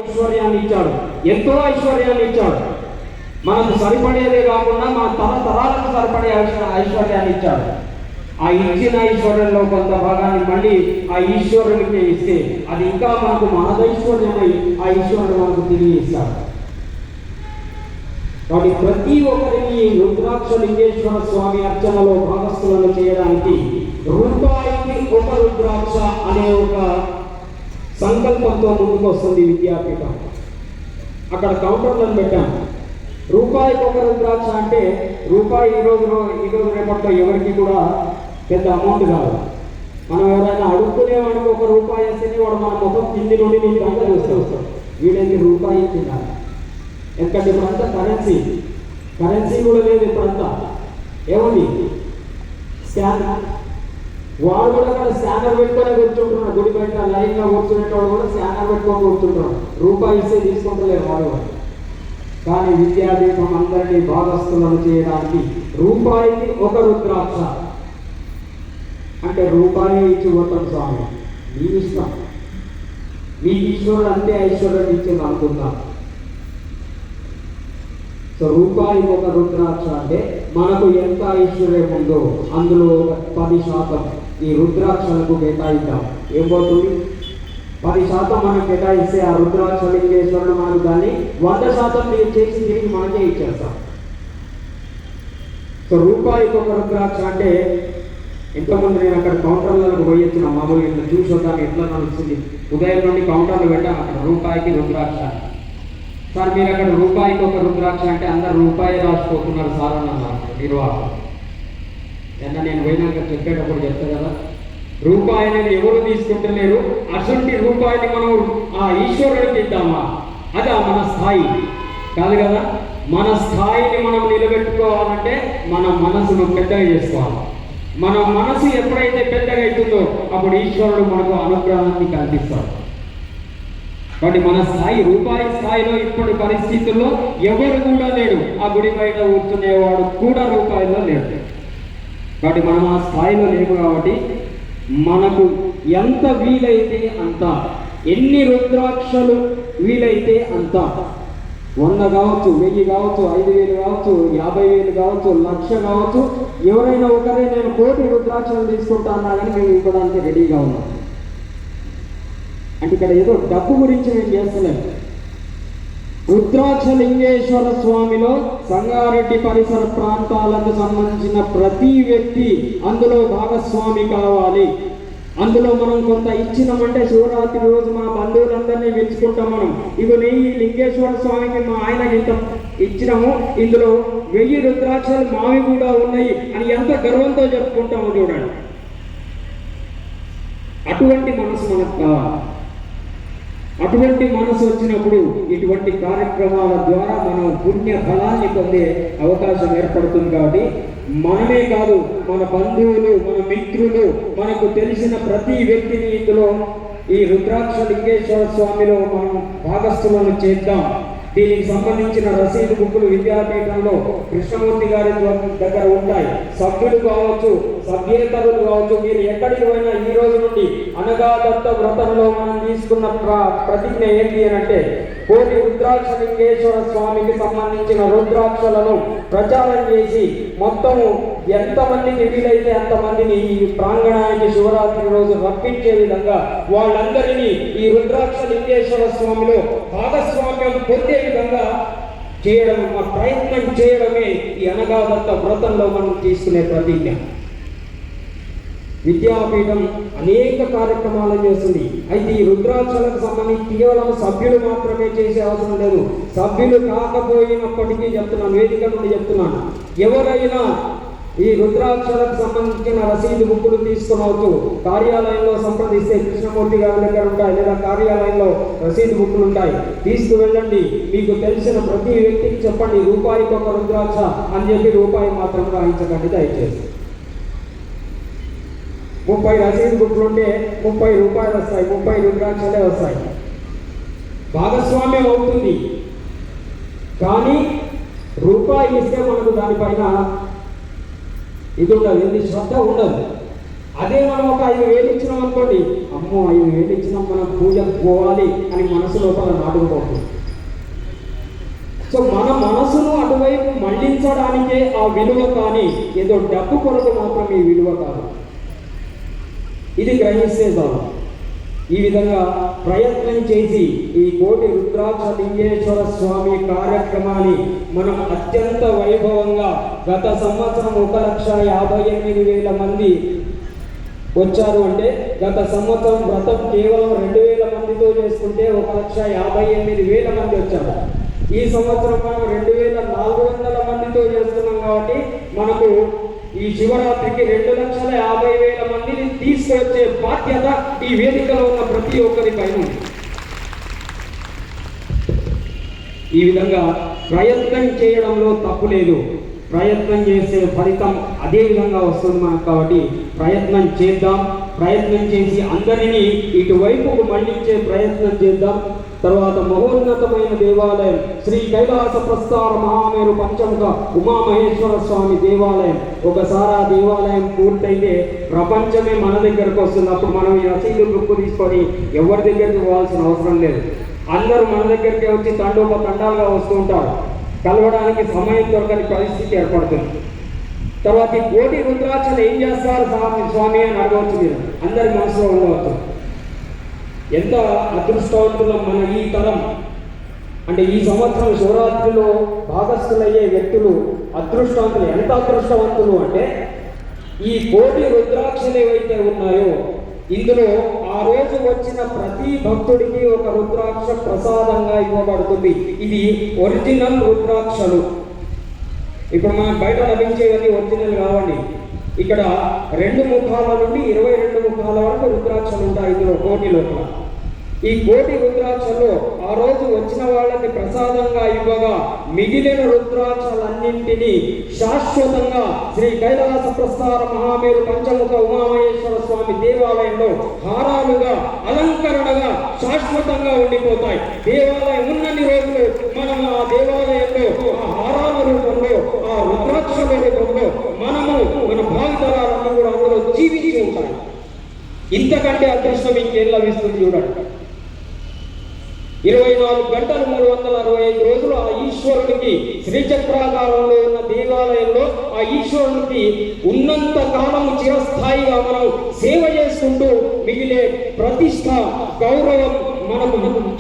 ఐశ్వర్యాన్ని ఇచ్చాడు, ఎంతో ఐశ్వర్యాన్ని ఇచ్చాడు. మనకు సరిపడేదే కాకుండా మన తరతరాలకు సరిపడే ఐశ్వర్యాన్ని ఇచ్చాడు. ఆ ఇచ్చిన ఐశ్వర్యంలో కొంత భాగాన్ని మళ్ళీ ఆ ఈశ్వరునికి ఇస్తే అది ఇంకా మనకు మనదైశ్వర్యమై ఆ ఈశ్వరుడు మనకు తిరిగి ఇస్తాడు. కాబట్టి ప్రతి ఒక్కరిని రుద్రాక్ష లింగేశ్వర స్వామి అర్చనలో భాగస్థులను చేయడానికి రూపాయికి ఒక రుద్రాక్ష అనే ఒక సంకల్పంతో ముందుకు వస్తుంది విద్యాపీఠం. అక్కడ కౌంటర్లను పెట్టాము. రూపాయికి ఒక రుద్రాక్ష అంటే రూపాయి ఈరోజు రేపట్లో ఎవరికి కూడా పెద్ద అమౌంట్ కాదు. మనం ఎవరైనా అడుక్కునేవాడికి ఒక రూపాయి వేస్తేనే వాడు మన ముఖం కింది నుండి నీకు అంతా చూస్తూ వస్తాం, వీళ్ళకి రూపాయి తినాలి. ఎందుకంటే ఇప్పుడంతా కరెన్సీ కూడా లేదు. ఇప్పుడంతా ఏముంది స్కానర్. వాడు కూడా అక్కడ స్కానర్ పెట్టుకొని కూర్చుంటున్నాడు. గుడి బయట లైన్గా కూర్చునేటవాడు కూడా స్కానర్ పెట్టుకొని కూర్చుంటున్నాడు. రూపాయి ఇస్తే తీసుకుంటలేదు వాడు. కానీ విద్యాపీఠం అందరినీ భాగస్థులను చేయడానికి రూపాయికి ఒక రుద్రాక్ష అంటే రూపాయి ఇచ్చి పోతాం స్వామి, మీ ఇష్టం. మీ ఈశ్వరుడు అంతే ఐశ్వర్యం ఇచ్చింది అనుకుందాం. సో రూపాయికి ఒక రుద్రాక్ష అంటే మనకు ఎంత ఐశ్వర్యం ఉందో అందులో 10% ఈ రుద్రాక్షలకు కేటాయిద్దాం. ఏం పోతుంది? 10% మనం కేటాయిస్తే ఆ రుద్రాక్ష లింగేశ్వరుడు మనకు దాన్ని 100% మీరు చేసి తిరిగి మనకే ఇచ్చేస్తాం. సో రూపాయికి ఒక రుద్రాక్ష అంటే ఎంతోమంది నేను అక్కడ కౌంటర్లకు పోయి వచ్చిన మామూలుగా ఇట్లా చూసి వద్దాన్ని ఎట్లా నడుస్తుంది. ఉదయం నుండి కౌంటర్లు పెట్టాను అక్కడ రూపాయికి రుద్రాక్ష. సార్ మీరు అక్కడ రూపాయికి ఒక రుద్రాక్ష అంటే అందరు రూపాయి రాసిపోతున్నారు సార్ అని అన్నారు నిర్వాహకులు. నేను పోయినాక చెప్పేటప్పుడు చెప్తా కదా, రూపాయిని ఎవరు తీసుకుంటలేరు. అసలు రూపాయిని మనం ఆ ఈశ్వరుడికి ఇద్దామా? అదా మన స్థాయి కాదు కదా. మన స్థాయిని మనం నిలబెట్టుకోవాలంటే మన మనసును పెద్దగా చేసుకోవాలి. మన మనసు ఎప్పుడైతే పెద్దగా అవుతుందో అప్పుడు ఈశ్వరుడు మనకు అనుగ్రహాన్ని కల్పిస్తాడు. కాబట్టి మన స్థాయి రూపాయి స్థాయిలో ఇప్పటి పరిస్థితుల్లో ఎవరు కూడా లేడు. ఆ గుడి బయట కూర్చునేవాడు కూడా రూపాయిలో లేడు. కాబట్టి మనం ఆ స్థాయిలో లేము. కాబట్టి మనకు ఎంత వీలైతే అంత, ఎన్ని రుద్రాక్షలు వీలైతే అంత, 100 కావచ్చు, 1000 కావచ్చు, 5000 కావచ్చు, 50,000 కావచ్చు, 1,00,000 కావచ్చు. ఎవరైనా ఒకరే నేను 1,00,000 రుద్రాక్షలు తీసుకుంటా అన్నా కానీ మేము ఇవ్వడానికి రెడీగా ఉన్నాం. అంటే ఇక్కడ ఏదో డబ్బు గురించి మేము చేస్తలేము. రుద్రాక్ష లింగేశ్వర స్వామిలో సంగారెడ్డి పరిసర ప్రాంతాలకు సంబంధించిన ప్రతి వ్యక్తి అందులో భాగస్వామి కావాలి. అందులో మనం కొంత ఇచ్చినామంటే శివరాత్రి రోజు మా బంధువులందరినీ పిలుచుకుంటాం. మనం ఇవి ఈ లింగేశ్వర స్వామికి మా ఆయనకి ఇంత ఇచ్చినాము, ఇందులో 1000 రుద్రాక్షలు మావి కూడా ఉన్నాయి అని ఎంత గర్వంతో చెప్పుకుంటామో చూడండి. అటువంటి మనసు మనకు కావాలి. అటువంటి మనసు వచ్చినప్పుడు ఇటువంటి కార్యక్రమాల ద్వారా మనం పుణ్య ఫలాన్ని పొందే అవకాశం ఏర్పడుతుంది. కాబట్టి మనమే కాదు, మన బంధువులు, మన మిత్రులు, మనకు తెలిసిన ప్రతి వ్యక్తిని ఇందులో ఈ రుద్రాక్ష లింగేశ్వర స్వామిలో మనం భాగస్థులను చేద్దాం. దీనికి సంబంధించిన రసీదు బుక్కులు విద్యాపీఠంలో కృష్ణమూర్తి గారి దగ్గర ఉంటాయి. సభ్యులు కావచ్చు, సభ్యేతరులు కావచ్చు, మీరు ఎక్కడికి పోయినా ఈ రోజు నుండి అనగాదత్త వ్రతంలో మనం తీసుకున్న ప్రతిజ్ఞ ఏంటి అని అంటే 1,00,000 రుద్రాక్ష లింగేశ్వర స్వామికి సంబంధించిన రుద్రాక్షలను ప్రచారం చేసి మొత్తము ఎంతమందికి వీలైతే అంతమందిని ఈ ప్రాంగణానికి శివరాత్రి రోజు రప్పించే విధంగా వాళ్ళందరినీ ఈ రుద్రాక్ష లింగేశ్వర స్వామిలో భాగస్వామ్యం పొందే విధంగా చేయడం, ప్రయత్నం చేయడమే ఈ అనగాదత్త వ్రతంలో మనం తీసుకునే ప్రతిజ్ఞ. విద్యాపీఠం అనేక కార్యక్రమాలను చేస్తుంది. అయితే ఈ రుద్రాక్షలకు సంబంధించి కేవలం సభ్యులు మాత్రమే చేసే అవసరం లేదు. సభ్యులు కాకపోయినప్పటికీ చెప్తున్నాను, వేదిక నుండి చెప్తున్నాను, ఎవరైనా ఈ రుద్రాక్షలకు సంబంధించిన రసీదు బుక్కులు తీసుకునవచ్చు. కార్యాలయంలో సంప్రదిస్తే కృష్ణమూర్తి గారి దగ్గర ఉంటాయి, లేదా కార్యాలయంలో రసీదు బుక్కులు ఉంటాయి. తీసుకువెళ్ళండి. మీకు తెలిసిన ప్రతి వ్యక్తికి చెప్పండి, రూపాయికి ఒక రుద్రాక్ష అని చెప్పి రూపాయి మాత్రం రాయించకండి దయచేసి. 30 రసీదు బుక్లు ఉంటే 30 రూపాయలు వస్తాయి, 30 రుద్రాక్షలే వస్తాయి. భాగస్వామ్యం అవుతుంది. కానీ రూపాయి ఇస్తే మనకు దానిపైన ఇది ఉండదు, ఇది శ్రద్ధ ఉండదు. అదే మనం ఒక 5,000 ఇచ్చినాం అనుకోండి, అమ్మో 5,000 ఇచ్చినాం మనం పూజకు పోవాలి అని మనసు లోపల నాటుకుపోతుంది. సో మన మనసును అటువైపు మళ్లించడానికే ఆ విలువ, కానీ ఏదో డబ్బు కొరకు మాత్రం ఈ విలువ కాదు. ఇది గ్రహిస్తే చాలు. ఈ విధంగా ప్రయత్నం చేసి ఈ కోటి రుద్రాక్ష లింగేశ్వర స్వామి కార్యక్రమాన్ని మనం అత్యంత వైభవంగా, గత సంవత్సరం 1,58,000 మంది వచ్చారు అంటే, గత సంవత్సరం వ్రతం కేవలం 2,000 మందితో చేసుకుంటే 1,58,000 మంది వచ్చారు. ఈ సంవత్సరం మనం 2,400 మందితో చేస్తున్నాం కాబట్టి మనకు ఈ శివరాత్రికి 2,50,000 మందిని తీసుకొచ్చే బాధ్యత ఈ వేదికలో ఉన్న ప్రతి ఒక్కరి పైన ఉంది. ఈ విధంగా ప్రయత్నం చేయడంలో తప్పు లేదు. ప్రయత్నం చేసే ఫలితం అదే విధంగా వస్తుంది మనకు. కాబట్టి ప్రయత్నం చేద్దాం. ప్రయత్నం చేసి అందరినీ ఇటువైపుకు మళ్లించే ప్రయత్నం చేద్దాం. తర్వాత మహోన్నతమైన దేవాలయం శ్రీ కైలాస ప్రస్థార మహామేరు పంచముఖ ఉమామహేశ్వర స్వామి దేవాలయం. ఒకసారి ఆ దేవాలయం పూర్తయితే ప్రపంచమే మన దగ్గరకు వస్తుంది. అప్పుడు మనం ఈ రసీదు బుక్ తీసుకొని ఎవరి దగ్గరికి పోవాల్సిన అవసరం లేదు. అందరూ మన దగ్గరికి వచ్చి తండాలుగా వస్తూ ఉంటారు. కలవడానికి సమయం దొరకని పరిస్థితి ఏర్పడుతుంది. తర్వాత ఈ కోటి రుద్రాక్షలు ఏం చేస్తారు స్వామి అని అడగవచ్చు. మీరు అందరి మనసులో ఉండవచ్చు. ఎంత అదృష్టవంతులం మన ఈ తరం. అంటే ఈ సంవత్సరం శివరాత్రిలో భాగస్థులయ్యే వ్యక్తులు అదృష్టవంతులు. ఎంత అదృష్టవంతులు అంటే, ఈ కోటి రుద్రాక్షలు ఏవైతే ఉన్నాయో ఇందులో ఆ రోజు వచ్చిన ప్రతి భక్తుడికి ఒక రుద్రాక్ష ప్రసాదంగా ఇవ్వబడుతుంది. ఇది ఒరిజినల్ రుద్రాక్షలు. ఇప్పుడు మనం బయట లభించేవన్నీ ఒరిజినల్ కావండి. ఇక్కడ 2 ముఖాల నుండి 22 ముఖాల వరకు రుద్రాక్షలు ఉంటాయి ఇందులో కోటి లోపల. ఈ కోటి రుద్రాక్షల్లో ఆ రోజు వచ్చిన వాళ్ళకి ప్రసాదంగా ఇవ్వగా మిగిలిన రుద్రాక్షలన్నింటినీ శాశ్వతంగా శ్రీ కైలాస ప్రస్థార మహామేరు పంచముఖ ఉమామహేశ్వర స్వామి దేవాలయంలో హారాలుగా, అలంకరణగా శాశ్వతంగా ఉండిపోతాయి. దేవాలయం ఉన్నన్ని రోజులు మనం ఆ దేవాలయంలో ఆ హారాల రూపంలో, ఆ రుద్రాక్షల రూపంలో మనము మన భావితరాలను కూడా అందులో జీవించి ఉంటాయి. ఇంతకంటే అదృష్టం ఇంకేం లభిస్తుంది చూడండి. 24 గంటలు 365 రోజులు ఆ ఈశ్వరుడికి శ్రీచక్రాకారంలో ఉన్న దేవాలయంలో ఆ ఈశ్వరుడికి ఉన్నంత కాలము చిరస్థాయిగా మనం సేవ చేసుకుంటూ మిగిలే ప్రతిష్ట, గౌరవం మనకు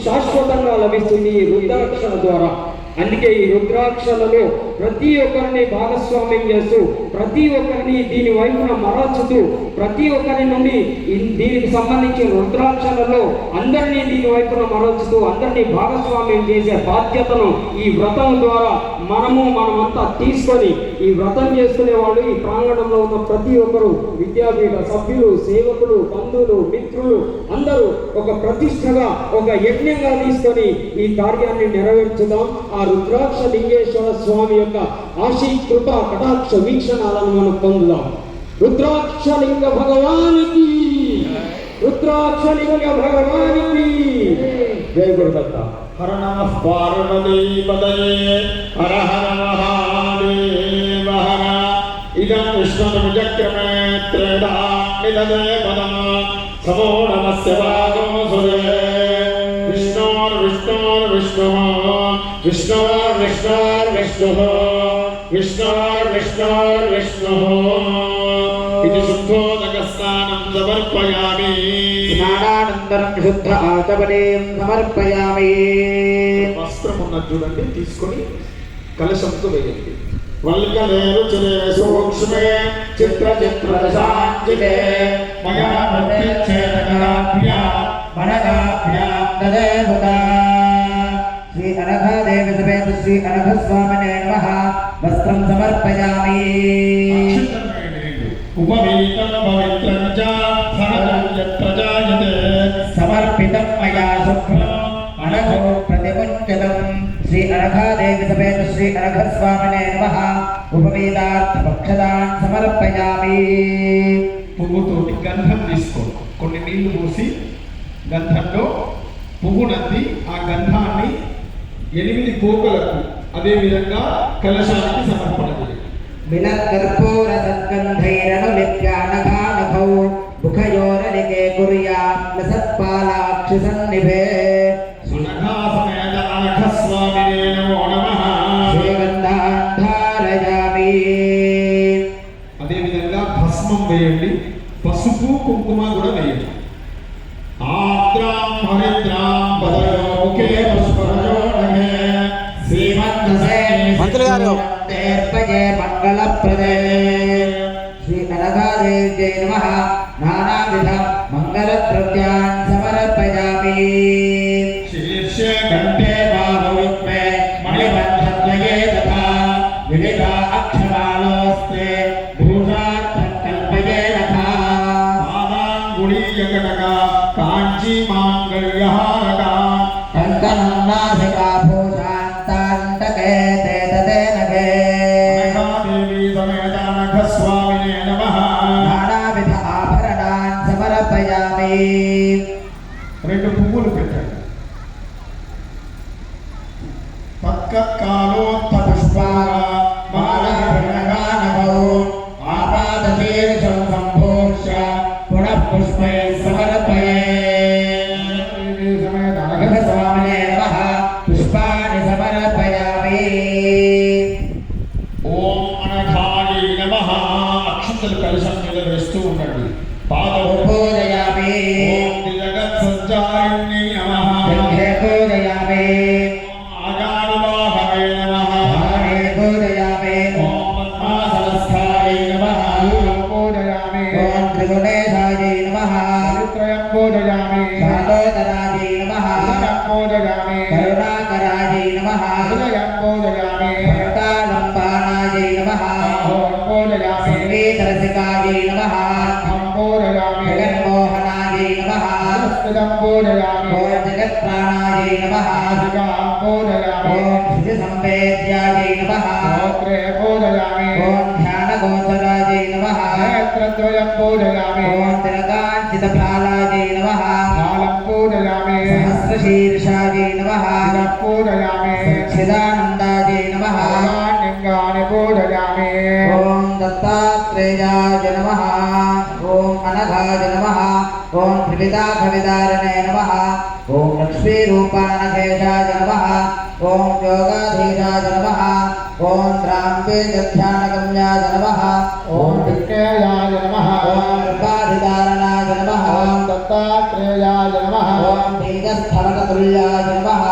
శాశ్వతంగా లభిస్తుంది ఈ రుద్రాక్షల ద్వారా. అందుకే ఈ రుద్రాక్షలలో ప్రతి ఒక్కరిని భాగస్వామ్యం చేస్తూ, ప్రతి ఒక్కరిని దీని వైపున మరల్చుతూ, ప్రతి ఒక్కరి నుండి దీనికి సంబంధించిన రుద్రాక్షలలో అందరినీ దీని వైపున మరల్చుతూ అందరినీ భాగస్వామ్యం చేసే బాధ్యతను ఈ వ్రతం ద్వారా మనమంతా తీసుకొని ఈ వ్రతం చేసుకునే వాళ్ళు ఈ ప్రాంగణంలో ఉన్న ప్రతి ఒక్కరు, విద్యాపీఠ సభ్యులు, సేవకులు, బంధువులు, మిత్రులు అందరూ ఒక ప్రతిష్టగా, ఒక యజ్ఞంగా తీసుకొని ఈ కార్యాన్ని నెరవేర్చుదాం. ఆ రుద్రాక్ష లింగేశ్వర స్వామి యొక్క ఆశీకృత కటాక్ష వీక్షణాలను మనం పొందుదాం. రుద్రాక్షలింగ భగవానికి, రుద్రాక్షలింగ భగవానికి జయ గురుదత్త. హర నమః పార్వతీపతయే హర హర మహాదేవ హర. ఇదం విష్ణుర్విచక్రమే త్రేడా నిదదే పదం సమో నమస్య వాగోసురే. విష్ణోర్విష్ణోర్విష్ణుః విష్ణోర్విష్ణోర్విష్ణుః విష్ణోర్విష్ణోర్విష్ణుః. ఇది శుద్ధోదకస్నానం సమర్పయామి. స్నానానంతరం శుద్ధ ఆచమనీయం సమర్పయామి. వస్త్రం ఉన్నది చూడండి, తీసుకొని కలశంతో వేయండి. వల్కలేరు చిరే సూక్ష్మే చిత్ర చిత్ర దశాంచితే మయా ప్రత్యక్షేతకాభ్యా మనగాభ్యా తదేవత. శ్రీ అనఘాదేవి సమేత శ్రీ అనఘస్వామినే నమః. వస్త్రం సమర్పయామి. ఉపవీతం పవిత్రం చ సహజం యత్ర జాయతే సమర్పితం మయా శుభ్రం అనఘో ప్రతిముచ్యతం. శ్రీ అనఘాదేవి సమేత శ్రీ అనఘస్వామినే నమః. ఉపవీతార్థ పక్షదాన్ సమర్పయామి. పువ్వుతోటి గంధం తీసుకో, కొన్ని నీళ్లు పోసి గంధంలో పువ్వు నద్ది ఆ గంధాన్ని 8 పోకలకు అదేవిధంగా కలశానికి సమర్పణ చేయాలి. విలకర్పూర సద్గంధైరను నిత్యానఘానఘ नभौ मुखयोरलिके कुर्यात् लसत्पालाक्षिसन्निभे अनघासमेत अनघस्वामिने नमो नमः श्रीगन्धान् धारयामि అదేవిధంగా భస్మం వేయండి, పసుపు కుంకుమ కూడా వేయండి. ఆద్రాం హరిద్రాం పదయోకే పుష్పరజోనగే మంత్రులు గారు దేర్పజే మంగళప్రదే శ్రీ అనఘాదేవ్యై నమః నానావిధ మంగళద్రవ్యాన్ సమర్పయామి శీర్షే కంఠే బాహుయుగ్మే మణిబంధద్వయే తథా వివిధా అక్షరాలోస్తే భూషార్థం కల్పయే తథా పాదాంగుళీయకటకా కాంచీ మాంగళ్యహారకా కంకణం నాసికా భూషాంతాంతకే తే తదేనగే అనఘాదేవి సమేత అనఘస్వామినే నమః నానావిధ ఆభరణాన్ సమర్పయామి రెండు పువ్వులు పెట్టండి. తత్కాలోత్త పుష్పాల మాలాభరణగానభౌ ఆపాదశీర్షం సంభూష్య పునః పుష్పై సమర్పయే సమేత అనఘస్వామినే నమః పుష్పాణి సమర్పయామి ఓం అనఘాయే నమః. అక్షంతలు కలశం మీద వేస్తూ ఉండండి. పాదం పూజయామి ఓం జగత్ సంచారిణ్యై నమః. గంధే పూజయామి ఆగానువాహవే నమః. ధారే పూజయామి ఓం పద్మాసనస్థాయై నమః. పూజయామి. ఓం త్రిగుణేశాయై నమః పవిత్రయం పూజయామి. శాలోదరాయై నమః ఉదయం పూజయామి. కరుణాకరాయై నమః ఉదయం పూజయామి. భక్తాలంబానాయై నమః ఓం పూజయామి. సంగీతరసికాయై నమః ఓం పూజయామి. జగన్మోహనాయై నమః సంస్కృతం పూజయామి. ఓం జగత్ప్రాణాయై నమః అధికాం పూజయామి. ఓం శుచిసంవేద్యాయై నమః స్తోత్రే పూజయామి. ఓం ధ్యానగోచరాయై నమః నేత్రద్వయం పూజయామి. ఓం తిలకాంచితఫలాయై నమః కాలం పూజయామి. సహస్రశీర్షాయై నమః శిరః పూజయామి. చిదానందాయై నమః లింగాని పూజయామి. ఓం దత్తాత్రేయాయ నమః ఓం అనఘాయ నమః ఓం త్రివిధాఖవిదారిణే నమః ఓం లక్ష్మీరూపానఖేశాయ నమః ఓం యోగాధీశాయ నమః ఓం ధ్యానగమ్యాయ నమః ఓం విజ్ఞేయాయ నమః. ఓం కృపాధికారణాయ నమః ఓం దత్తాత్రేయాయ నమః. ఓం బీజస్థలకతుల్యాయ నమః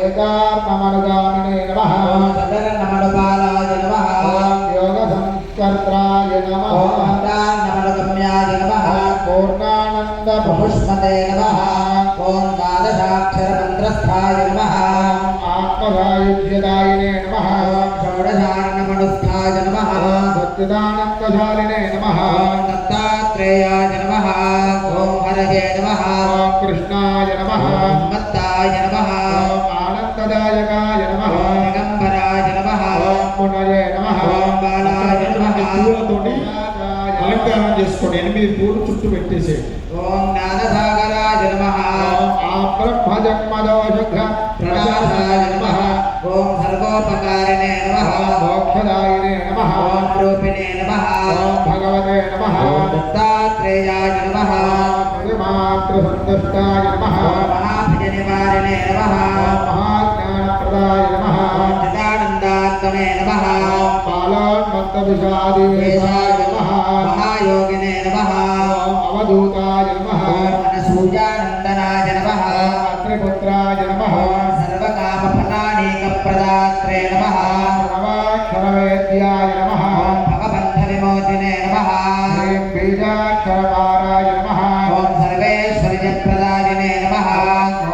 ఏకాత్మమనుగామినే నమః. ఓం సకలనమణపాలాయ నమః ఓం యోగ సంస్కర్త్రాయ నమః. ఓం నమణగమ్యాయ నమః పూర్ణానంద పుష్పతే నమః ఓం ద్వాదశాక్షరమంత్రస్థాయ నమః ఆత్మధాయుధ్యదాయినే నమః. ఓం షోడశార్ణమణుస్థాయ నమః సచ్చిదానందశాలినే నమః. ఓం దత్తాత్రేయాయ నమః ఓం హరయే నమః ఓం కృష్ణాయ నమః. ఓం మత్తాయ నమః ఓం ఆనందదాయకాయ నమః. ఓం దిగంబరాయ నమః ఓం పునయే నమః. ఓం బాలాయ నమః పూలతోటి అలంకారం చేసుకోండి. 8 పూలు చుట్టూ పెట్టేసేయండి. ఓం జ్ఞానసాగరాయ నమః ఆ బ్రహ్మజన్మదోషఘ ప్రణాదాయ నమః ఓం సర్వోపకారిణే నమః మోక్షదాయినే నమః. ఓం రూపిణే నమః ఓం భగవతే నమః. ఓం దత్తాత్రేయాయ నమః త్రిమాత్రసంతుష్టాయ నమః. ఓం మహాభుజ నివారిణే నమః ఓం మహాజ్ఞానప్రదాయ నమః. ఓం చిదానందాత్మనే నమః పాలోన్మత్తవిషాదివేశాయ నమః. మహాయోగినే నమః ఓం అవధూతాయ నమః. ఓం అనసూయానందనాయ నమః అత్రిపుత్రాయ నమః. ఓం సర్వకామఫలానీకప్రదాత్రే నమః ప్రణవాక్షరవేద్యాయ నమః. ఓం భవబంధ విమోచినే నమః శ్రీం బీజాక్షరపారాయ నమః. ఓం సర్వేశ్వర్యప్రదాయినే నమః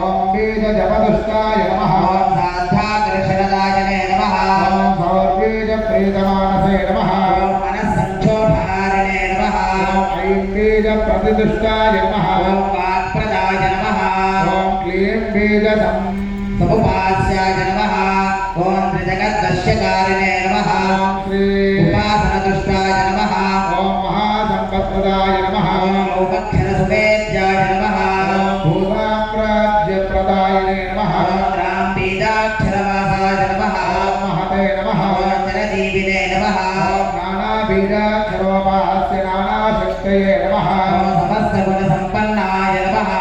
ఓం బీజజపదుష్టాయ నమః. ఓం సాధ్యాకర్షణదాయనే నమః ఓం సౌర్బీజప్రీతమానసే నమః. ఓం మనస్సంక్షోభహారిణే నమః ఓం ఐం బీజప్రతిదుష్టాయ నమః. ఓం వాక్ప్రదాయ నమః ఓం క్లీం బీజసం సముపాస్యాయ నమః ఓం త్రిజగద్దశ్యకారిణే నమః ఓం శ్రీ ఉపాసనదుష్టాయ నమః ఓం మహాసంపత్ప్రదాయ నమః. ఓం లోకక్షరసువేద్యాయ నమః ఓం భూతాప్రాజ్యప్రదాయినే నమః. ఓం రాంబీజాక్షరవాసాయ నమః ఓం మహతే నమః. ఓం జనజీవినే నమః ఓం నానాభిధ बीजाक्षरोपास्य नानाशक्तये नमः समस्तगुणसम्पन्नाय नमः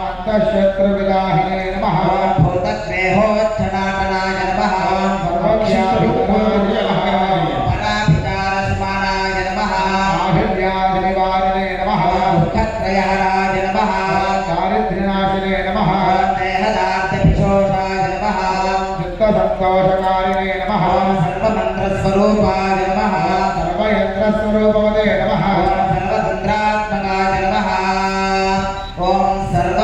अंतःशत्रुविदाहिने नमः भूतग्रेहोच्छटाटनाय नमः सर्वव्याधिनाय नमः पराभिचारस्मानाय नमः आहिर्व्याधिनिवारिणे नमः दुःखत्रयहराय नमः दारिद्र्यनाशिने नमः देहदार्ढ्यपिशोषाय नमः चित्तसन्तोषकारिणे नमः सर्वमन्त्रस्वरूपाय नमः सर्वयन्त्रस्वरूपवते नमः